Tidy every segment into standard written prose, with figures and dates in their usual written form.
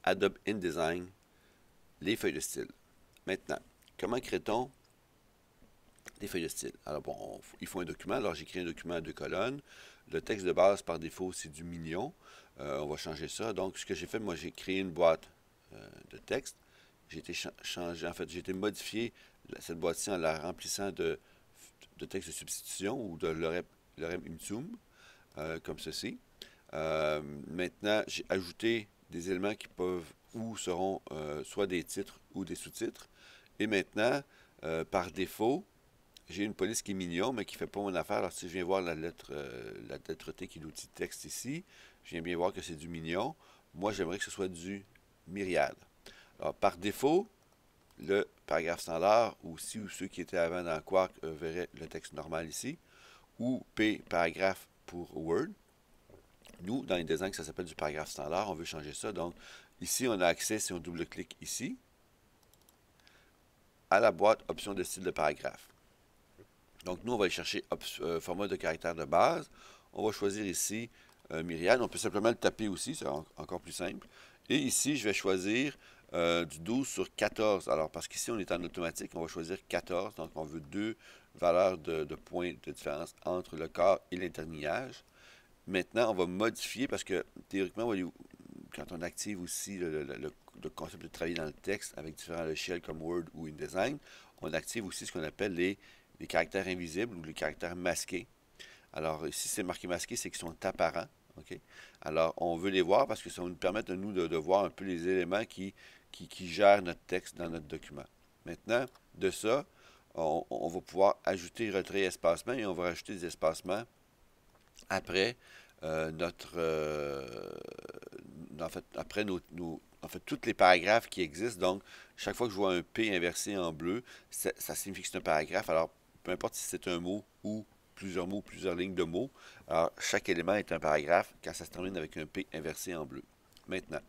Adobe InDesign, les feuilles de style. Maintenant, comment crée-t-on des feuilles de style? Alors bon, il faut un document. Alors j'ai créé un document à 2 colonnes. Le texte de base, par défaut, c'est du mignon. On va changer ça. Donc, ce que j'ai fait, moi, j'ai créé une boîte de texte. J'ai été changé, en fait, j'ai été modifié cette boîte-ci en la remplissant de texte de substitution ou de lorem ipsum, comme ceci. Maintenant, j'ai ajouté des éléments qui peuvent ou seront soit des titres ou des sous-titres. Et maintenant, par défaut, j'ai une police qui est mignon, mais qui ne fait pas mon affaire. Alors, si je viens voir la lettre T qui est l'outil de texte ici, je viens bien voir que c'est du mignon. Moi, j'aimerais que ce soit du myriade. Alors, par défaut, le paragraphe standard, ou si ou ceux qui étaient avant dans Quark verraient le texte normal ici, ou P paragraphe pour Word. Nous, dans InDesign, ça s'appelle du paragraphe standard. On veut changer ça. Donc, ici, on a accès, si on double-clique ici, à la boîte option de style de paragraphe. Donc, nous, on va aller chercher format de caractère de base. On va choisir ici myriade. On peut simplement le taper aussi, c'est encore plus simple. Et ici, je vais choisir du 12 sur 14. Alors, parce qu'ici, on est en automatique, on va choisir 14. Donc, on veut deux valeurs de points de différence entre le quart et l'interlignage. Maintenant, on va modifier parce que théoriquement, quand on active aussi le concept de travailler dans le texte avec différents logiciels comme Word ou InDesign, on active aussi ce qu'on appelle les caractères invisibles ou les caractères masqués. Alors, si c'est marqué masqué, c'est qu'ils sont apparents. OK? Alors, on veut les voir parce que ça va nous permettre de nous de voir un peu les éléments qui gèrent notre texte dans notre document. Maintenant, de ça, on va pouvoir ajouter retrait espacement et on va rajouter des espacements après en fait, après en fait, tous les paragraphes qui existent. Donc, chaque fois que je vois un P inversé en bleu, ça signifie que c'est un paragraphe. Alors, peu importe si c'est un mot ou plusieurs lignes de mots, alors chaque élément est un paragraphe quand ça se termine avec un P inversé en bleu. Maintenant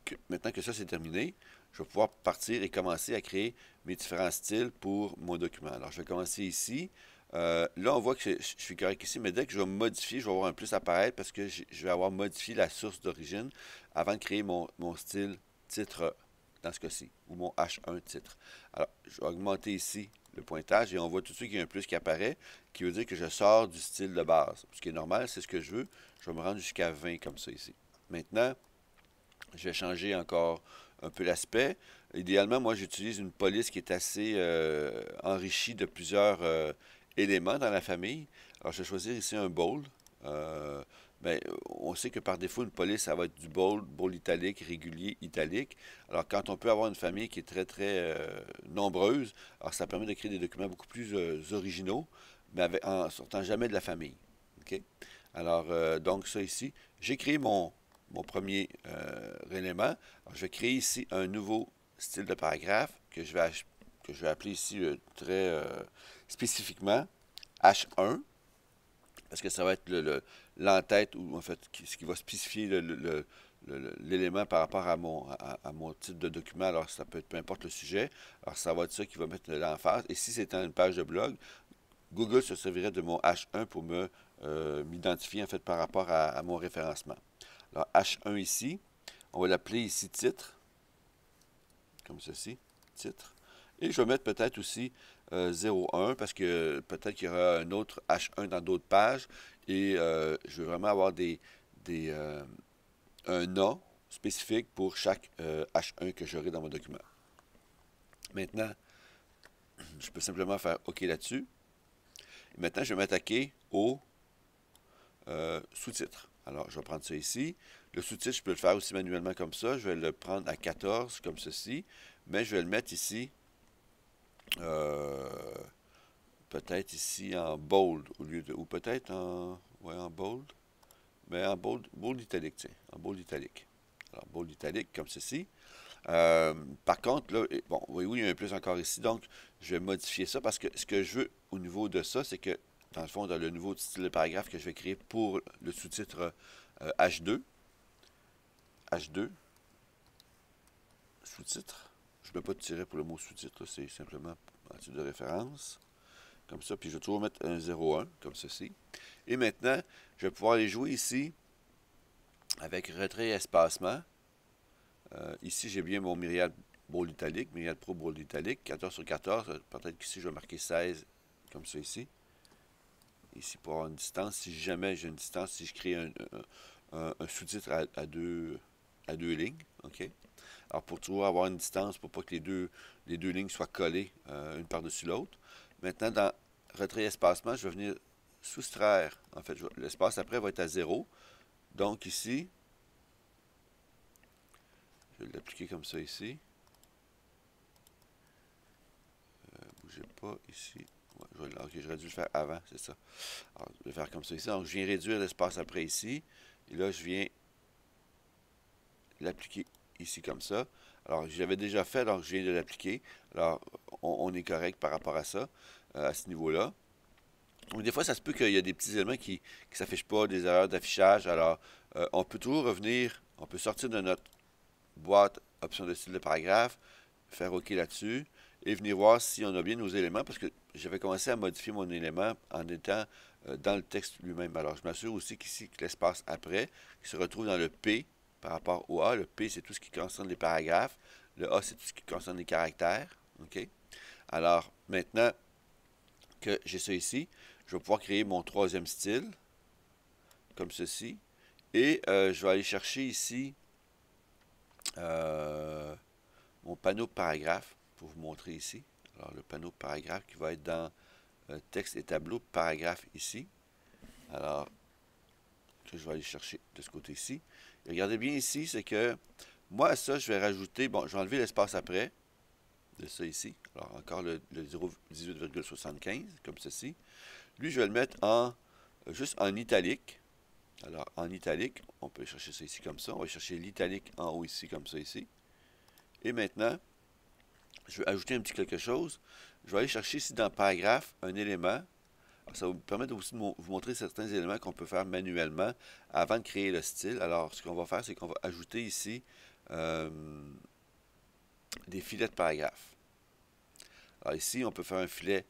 que ça c'est terminé, je vais pouvoir partir et commencer à créer mes différents styles pour mon document. Alors, je vais commencer ici. Là, on voit que je suis correct ici, mais dès que je vais modifier, je vais avoir un plus apparaître parce que je vais avoir modifié la source d'origine avant de créer mon style titre dans ce cas-ci, ou mon H1 titre. Alors, je vais augmenter ici le pointage et on voit tout de suite qu'il y a un plus qui apparaît, qui veut dire que je sors du style de base. Ce qui est normal, c'est ce que je veux. Je vais me rendre jusqu'à 20 comme ça ici. Maintenant, je vais changer encore un peu l'aspect. Idéalement, moi, j'utilise une police qui est assez enrichie de plusieurs éléments dans la famille. Alors, je vais choisir ici un bold. Euh, ben, on sait que par défaut, une police, ça va être du bold, bold italique, régulier, italique. Alors, quand on peut avoir une famille qui est très nombreuse, alors ça permet de créer des documents beaucoup plus originaux, mais en sortant jamais de la famille. OK? Alors, donc, ça ici, j'ai créé mon premier élément. Alors, je vais créer ici un nouveau style de paragraphe que je vais appeler ici très spécifiquement H1 parce que ça va être l'entête ou en fait ce qui va spécifier l'élément par rapport à mon type de document. Alors, ça peut être peu importe le sujet. Alors, ça va être ça qui va mettre l'emphase. Et si c'est une page de blog, Google se servirait de mon H1 pour m'identifier en fait par rapport à mon référencement. Alors, H1 ici, on va l'appeler ici titre, comme ceci, titre. Et je vais mettre peut-être aussi 01 parce que peut-être qu'il y aura un autre H1 dans d'autres pages et je veux vraiment avoir un nom spécifique pour chaque H1 que j'aurai dans mon document. Maintenant, je peux simplement faire OK là-dessus. Maintenant, je vais m'attaquer au sous-titre. Alors, je vais prendre ça ici. Le sous-titre, je peux le faire aussi manuellement comme ça. Je vais le prendre à 14 comme ceci. Mais je vais le mettre ici, euh, peut-être ici en bold au lieu de, ou peut-être en bold, mais en bold italique, tiens, en bold italique. Alors, bold italique comme ceci. Par contre, là, bon, oui, il y a un plus encore ici, donc je vais modifier ça parce que ce que je veux au niveau de ça, c'est que, dans le fond, dans le nouveau style de paragraphe que je vais créer pour le sous-titre H2, H2, sous-titre, je ne mets pas de tiret pour le mot sous-titre, c'est simplement un titre de référence, comme ça, puis je vais toujours mettre un 01, comme ceci. Et maintenant, je vais pouvoir aller jouer ici avec retrait et espacement. Ici, j'ai bien mon myriade bold italique, myriade pro bold italique, 14 sur 14. Peut-être qu'ici, je vais marquer 16, comme ça ici. Ici, pour avoir une distance. Si jamais j'ai une distance, si je crée un sous-titre à deux lignes, OK? Alors, pour toujours avoir une distance, pour pas que les deux lignes soient collées une par-dessus l'autre. Maintenant, dans retrait et espacement, je vais venir soustraire. En fait, l'espace après va être à 0. Donc, ici, je vais l'appliquer comme ça ici. Bougez pas ici. Ouais, ok, j'aurais dû le faire avant, c'est ça. Alors, je vais faire comme ça ici. Donc, je viens réduire l'espace après ici. Et là, je viens l'appliquer ici comme ça. Alors, j'avais déjà fait, donc je viens de l'appliquer. Alors, on est correct par rapport à ça, à ce niveau-là. Donc, des fois, ça se peut qu'il y a des petits éléments qui ne s'affichent pas, des erreurs d'affichage. Alors, on peut toujours revenir, on peut sortir de notre boîte option de style de paragraphe, faire OK là-dessus et venir voir si on a bien nos éléments parce que j'avais commencé à modifier mon élément en étant dans le texte lui-même. Alors, je m'assure aussi qu'ici, que l'espace après, qui se retrouve dans le P par rapport au A. Le P, c'est tout ce qui concerne les paragraphes. Le A, c'est tout ce qui concerne les caractères. OK? Alors, maintenant que j'ai ça ici, je vais pouvoir créer mon troisième style, comme ceci. Et je vais aller chercher ici mon panneau paragraphe pour vous montrer ici. Alors, le panneau paragraphe qui va être dans texte et tableau, paragraphe ici. Alors, que je vais aller chercher de ce côté-ci. Et regardez bien ici, c'est que moi, à ça, je vais rajouter, bon, je vais enlever l'espace après de ça ici. Alors, encore le 0,18,75, comme ceci. Lui, je vais le mettre en juste en italique. Alors, en italique, on peut chercher ça ici comme ça. On va chercher l'italique en haut ici, comme ça ici. Et maintenant, je vais ajouter un petit quelque chose. Je vais aller chercher ici dans paragraphe un élément. Alors, ça va vous permettre aussi de vous montrer certains éléments qu'on peut faire manuellement avant de créer le style. Alors, ce qu'on va faire, c'est qu'on va ajouter ici euh, des filets de paragraphe. Alors ici, on peut faire un filet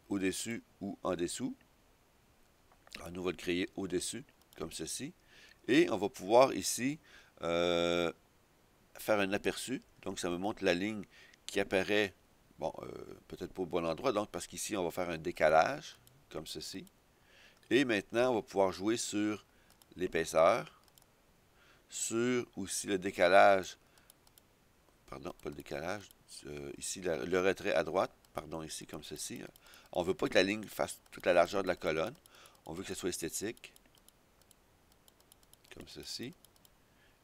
au-dessus ou en dessous. Alors, nous, on va le créer au-dessus, comme ceci. Et on va pouvoir ici faire un aperçu. Donc, ça me montre la ligne qui apparaît, bon, peut-être pas au bon endroit, donc parce qu'ici, on va faire un décalage, comme ceci. Et maintenant, on va pouvoir jouer sur l'épaisseur, sur aussi le décalage, pardon, pas le décalage, ici, le retrait à droite, pardon, ici, comme ceci. On ne veut pas que la ligne fasse toute la largeur de la colonne. On veut que ce soit esthétique, comme ceci.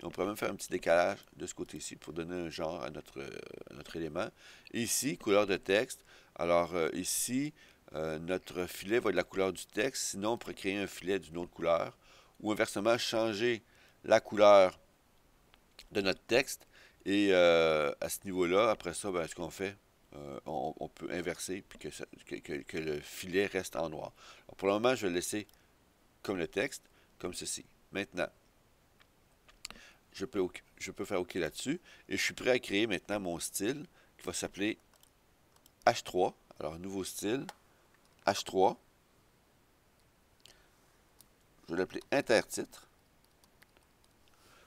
Et on pourrait même faire un petit décalage de ce côté-ci pour donner un genre à notre élément. Et ici, couleur de texte. Alors ici, notre filet va être de la couleur du texte. Sinon, on pourrait créer un filet d'une autre couleur. Ou inversement, changer la couleur de notre texte. Et à ce niveau-là, après ça, ben, ce qu'on fait, on peut inverser puis que le filet reste en noir. Alors, pour le moment, je vais le laisser comme le texte, comme ceci. Maintenant, je peux faire OK là-dessus. Et je suis prêt à créer maintenant mon style qui va s'appeler H3. Alors, nouveau style, H3. Je vais l'appeler intertitre.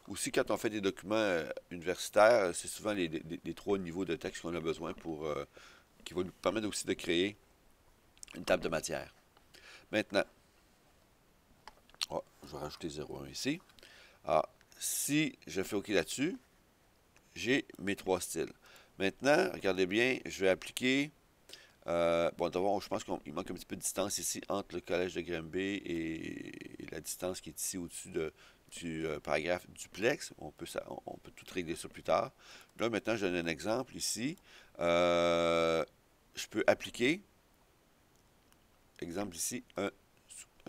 Aussi, quand on fait des documents universitaires, c'est souvent les trois niveaux de texte qu'on a besoin pour qui va nous permettre aussi de créer une table de matière. Maintenant, je vais rajouter 0,1 ici. Alors, si je fais OK là-dessus, j'ai mes trois styles. Maintenant, regardez bien, je vais appliquer. Bon, d'abord, je pense qu'il manque un petit peu de distance ici entre le collège de Granby et la distance qui est ici au-dessus du paragraphe duplex. On peut tout régler ça plus tard. Là, maintenant, je donne un exemple ici. Je peux appliquer, exemple ici, un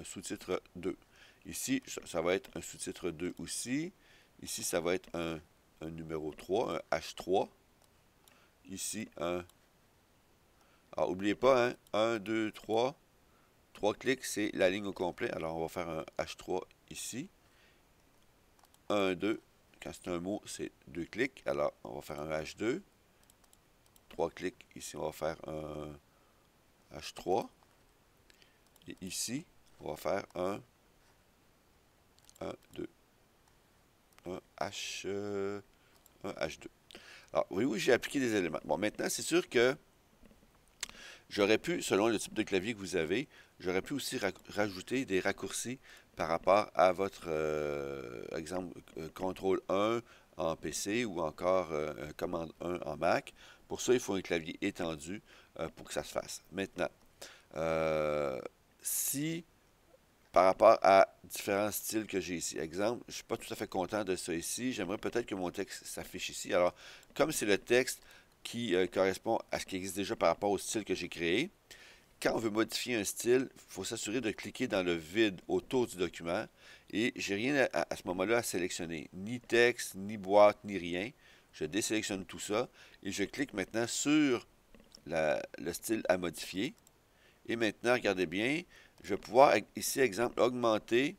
sous-titre 2. Ici, ça va être un sous-titre 2 aussi. Ici, ça va être un numéro 3, un H3. Ici, un... Alors, n'oubliez pas, hein, 1, 2, 3. 3 clics, c'est la ligne au complet. Alors, on va faire un H3 ici. 1, 2. Quand c'est un mot, c'est 2 clics. Alors, on va faire un H2. 3 clics. Ici, on va faire un H3. Et ici, on va faire un 2. un H2. Alors, voyez-vous, j'ai appliqué des éléments. Bon, maintenant, c'est sûr que j'aurais pu, selon le type de clavier que vous avez, j'aurais pu aussi rajouter des raccourcis par rapport à votre, exemple, CTRL 1 en PC ou encore commande 1 en Mac. Pour ça, il faut un clavier étendu pour que ça se fasse. Maintenant, si par rapport à différents styles que j'ai ici. Exemple, je ne suis pas tout à fait content de ça ici. J'aimerais peut-être que mon texte s'affiche ici. Alors, comme c'est le texte qui correspond à ce qui existe déjà par rapport au style que j'ai créé, quand on veut modifier un style, il faut s'assurer de cliquer dans le vide autour du document. Et j'ai rien à ce moment-là à sélectionner. Ni texte, ni boîte, ni rien. Je désélectionne tout ça et je clique maintenant sur le style à modifier. Et maintenant, regardez bien, je vais pouvoir, ici, exemple, augmenter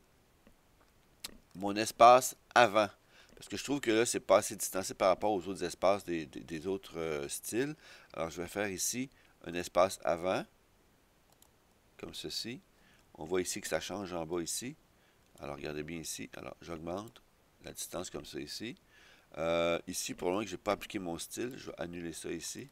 mon espace avant. Parce que je trouve que là, c'est pas assez distancé par rapport aux autres espaces des autres styles. Alors, je vais faire ici un espace avant, comme ceci. On voit ici que ça change en bas ici. Alors, regardez bien ici. Alors, j'augmente la distance comme ça ici. Ici, pour le moment que je n'ai pas appliqué mon style, je vais annuler ça ici.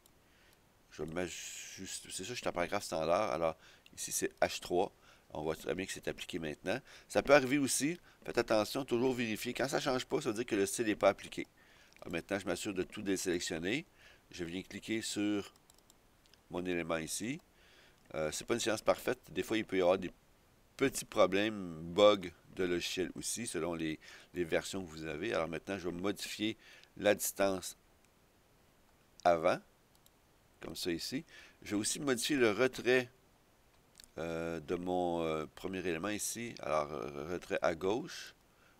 Je vais m'ajuster. C'est ça, je suis en paragraphe standard. Alors, ici, c'est H3. On voit très bien que c'est appliqué maintenant. Ça peut arriver aussi, faites attention, toujours vérifier. Quand ça ne change pas, ça veut dire que le style n'est pas appliqué. Alors maintenant, je m'assure de tout désélectionner. Je viens cliquer sur mon élément ici. C'est pas une séance parfaite. Des fois, il peut y avoir des petits problèmes, bugs de logiciel aussi, selon les versions que vous avez. Alors maintenant, je vais modifier la distance avant, comme ça ici. Je vais aussi modifier le retrait de mon premier élément ici. Alors, retrait à gauche,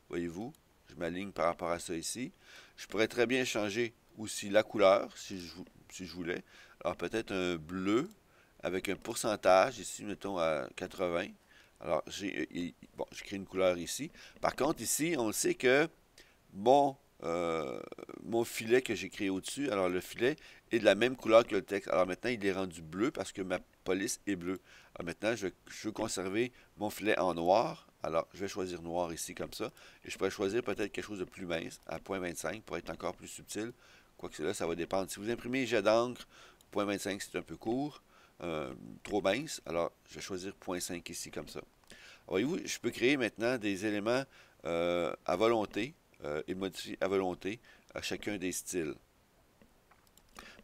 voyez-vous, je m'aligne par rapport à ça ici. Je pourrais très bien changer aussi la couleur, si je voulais. Alors, peut-être un bleu avec un pourcentage, ici, mettons à 80. Alors, bon, je crée une couleur ici. Par contre, ici, on sait que mon, mon filet que j'ai créé au-dessus, alors le filet est de la même couleur que le texte. Alors maintenant, il est rendu bleu parce que ma police est bleue. Alors maintenant, je veux conserver mon filet en noir. Alors, je vais choisir noir ici comme ça. Et je pourrais choisir peut-être quelque chose de plus mince, à 0.25, pour être encore plus subtil. Quoique là, ça va dépendre. Si vous imprimez jet d'encre, 0.25 c'est un peu court, trop mince. Alors, je vais choisir 0.5 ici comme ça. Voyez-vous, je peux créer maintenant des éléments à volonté et modifier à volonté à chacun des styles.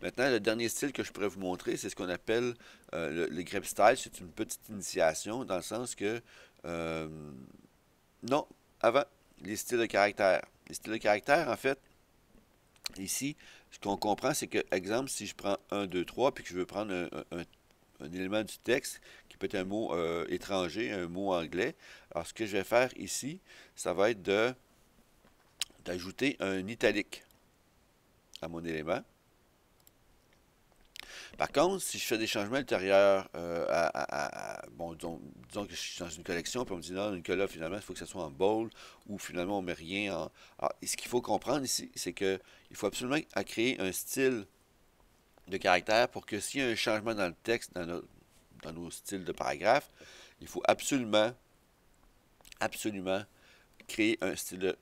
Maintenant, le dernier style que je pourrais vous montrer, c'est ce qu'on appelle le grep style. C'est une petite initiation dans le sens que, non, avant, les styles de caractère. Les styles de caractère, en fait, ici, ce qu'on comprend, c'est que, exemple, si je prends 1, 2, 3, puis que je veux prendre un élément du texte qui peut être un mot étranger, un mot anglais, alors ce que je vais faire ici, ça va être d'ajouter un italique à mon élément. Par contre, si je fais des changements ultérieurs bon, disons que je suis dans une collection, puis on me dit non, Nicolas, finalement, il faut que ça soit en bold, ou finalement, on ne met rien en. Alors, ce qu'il faut comprendre ici, c'est qu'il faut absolument créer un style de caractère pour que s'il y a un changement dans le texte, dans nos styles de paragraphe, il faut absolument créer un style de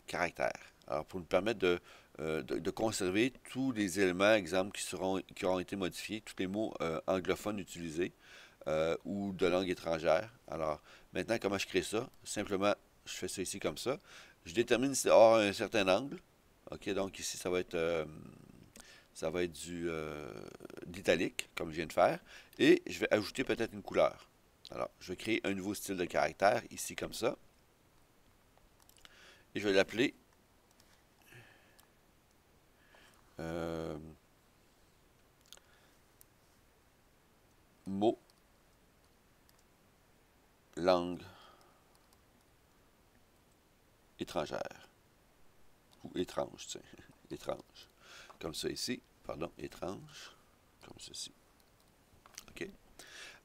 caractère. Alors, pour nous permettre de conserver tous les éléments, exemple, qui auront été modifiés, tous les mots anglophones utilisés ou de langue étrangère. Alors, maintenant, comment je crée ça? Simplement, je fais ça ici comme ça. Je détermine si hors un certain angle. OK, donc ici, ça va être d'italique, comme je viens de faire. Et je vais ajouter peut-être une couleur. Alors, je vais créer un nouveau style de caractère, ici comme ça. Et je vais l'appeler mot langue étrangère. Ou étrange, tiens. Étrange. Comme ça ici. Pardon, étrange. Comme ceci. OK.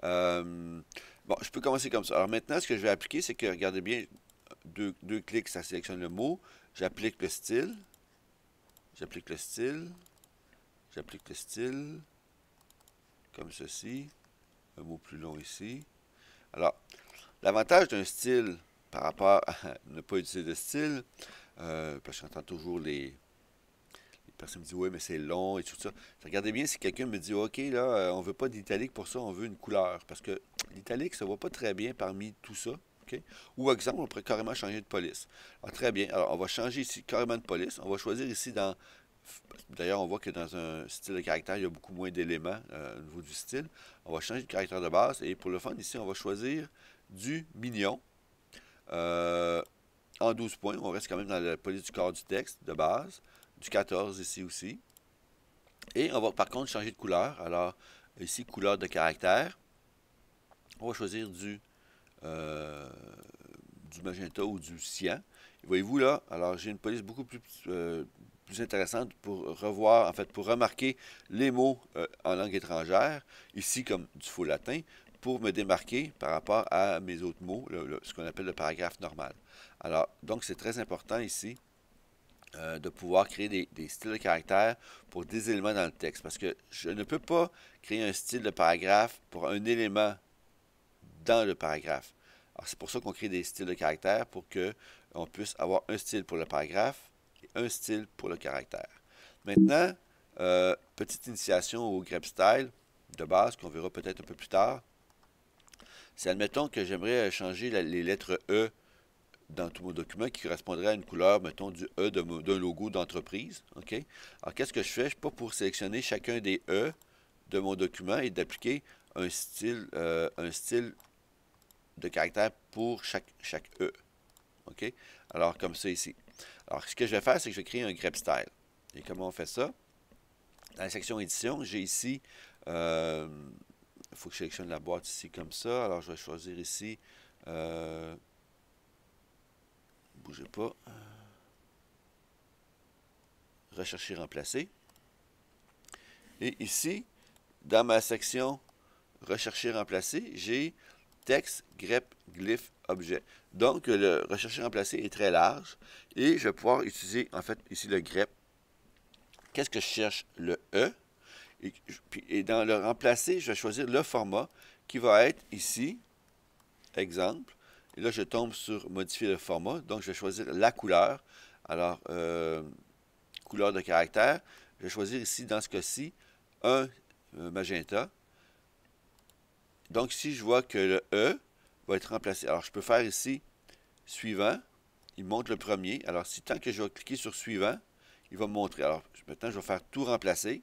Bon, je peux commencer comme ça. Alors maintenant, ce que je vais appliquer, c'est que, regardez bien, deux clics, ça sélectionne le mot. J'applique le style. J'applique le style. J'applique le style. Comme ceci. Un mot plus long ici. Alors, l'avantage d'un style par rapport à ne pas utiliser de style, parce que j'entends toujours les personnes me disent, oui, mais c'est long et tout ça. Regardez bien si quelqu'un me dit, OK, là, on veut pas d'italique pour ça, on veut une couleur. Parce que l'italique, ça va pas très bien parmi tout ça. OK? Ou, exemple, on pourrait carrément changer de police. Alors, très bien. Alors, on va changer ici carrément de police. On va choisir ici dans. D'ailleurs, on voit que dans un style de caractère, il y a beaucoup moins d'éléments au niveau du style. On va changer de caractère de base. Et pour le fun, ici, on va choisir du mignon. Euh, en 12 points, on reste quand même dans la police du corps du texte de base. Du 14 ici aussi. Et on va par contre changer de couleur. Alors, ici, couleur de caractère. On va choisir euh, du magenta ou du cyan. Et voyez-vous là, alors j'ai une police beaucoup plus intéressante pour revoir, en fait, pour remarquer les mots en langue étrangère, ici comme du faux latin, pour me démarquer par rapport à mes autres mots, ce qu'on appelle le paragraphe normal. Alors, donc c'est très important ici de pouvoir créer des styles de caractère pour des éléments dans le texte. Parce que je ne peux pas créer un style de paragraphe pour un élément dans le paragraphe. Alors c'est pour ça qu'on crée des styles de caractère pour que on puisse avoir un style pour le paragraphe et un style pour le caractère. Maintenant, petite initiation au grep style de base qu'on verra peut-être un peu plus tard. C'est admettons que j'aimerais changer les lettres E dans tout mon document qui correspondrait à une couleur, mettons, du E d'un logo d'entreprise. OK? Alors, qu'est-ce que je fais? Je ne suis pas pour sélectionner chacun des E de mon document et d'appliquer un style de caractère pour chaque E. OK? Alors, comme ça ici. Alors, ce que je vais faire, c'est que je vais créer un grep style. Et comment on fait ça? Dans la section édition, j'ai ici, il faut que je sélectionne la boîte ici comme ça. Alors, je vais choisir ici, bougez pas, rechercher, remplacer. Et ici, dans ma section rechercher, remplacer, j'ai texte, grep, glyphe, objet. Donc, le rechercher, remplacer est très large et je vais pouvoir utiliser, en fait, ici le grep. Qu'est-ce que je cherche? Le E. Et dans le remplacer, je vais choisir le format qui va être ici, exemple. Et là, je tombe sur modifier le format. Donc, je vais choisir la couleur. Alors, couleur de caractère. Je vais choisir ici, dans ce cas-ci, un magenta. Donc, si je vois que le E va être remplacé, alors je peux faire ici suivant. Il montre le premier. Alors, si tant que je vais cliquer sur suivant, il va me montrer. Alors, maintenant, je vais faire tout remplacer.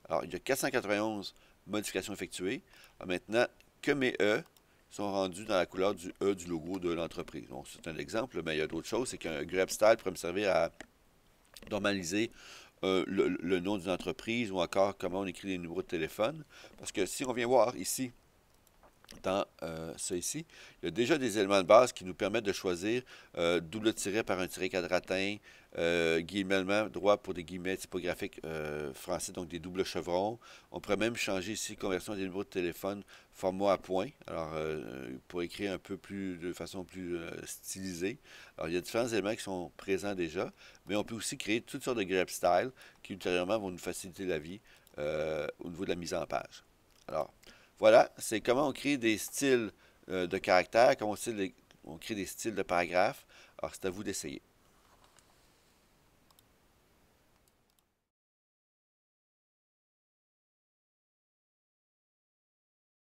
Alors, il y a 491 modifications effectuées. Alors, maintenant, que mes E sont rendus dans la couleur du E du logo de l'entreprise. Donc, c'est un exemple, mais il y a d'autres choses. C'est qu'un grep style pourrait me servir à normaliser le nom d'une entreprise ou encore comment on écrit les numéros de téléphone. Parce que si on vient voir ici, dans ça ici, il y a déjà des éléments de base qui nous permettent de choisir double tiret par un tiret quadratin, guillemets droit pour des guillemets typographiques français, donc des doubles chevrons. On pourrait même changer ici conversion des numéros de téléphone format à point, alors pour écrire un peu plus de façon plus stylisée. Alors il y a différents éléments qui sont présents déjà, mais on peut aussi créer toutes sortes de grep style qui ultérieurement vont nous faciliter la vie au niveau de la mise en page. Alors, voilà, c'est comment on crée des styles de caractères, comment on crée des styles de paragraphes. Alors, c'est à vous d'essayer.